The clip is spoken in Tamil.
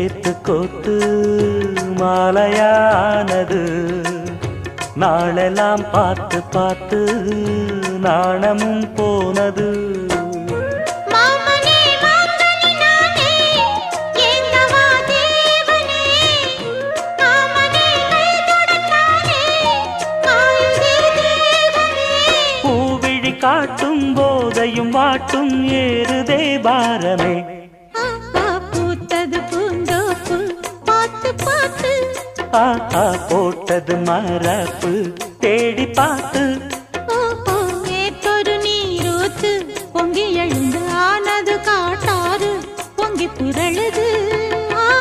நேத்து கோத்து மாலையானது நாளெல்லாம் பார்த்து பார்த்து நாணமும் போனது பூவிழி காட்டும் போதையும் வாட்டும் ஏறுதே பாரமே ஆஹா போட்டது மரப்பு தேடி பார்த்து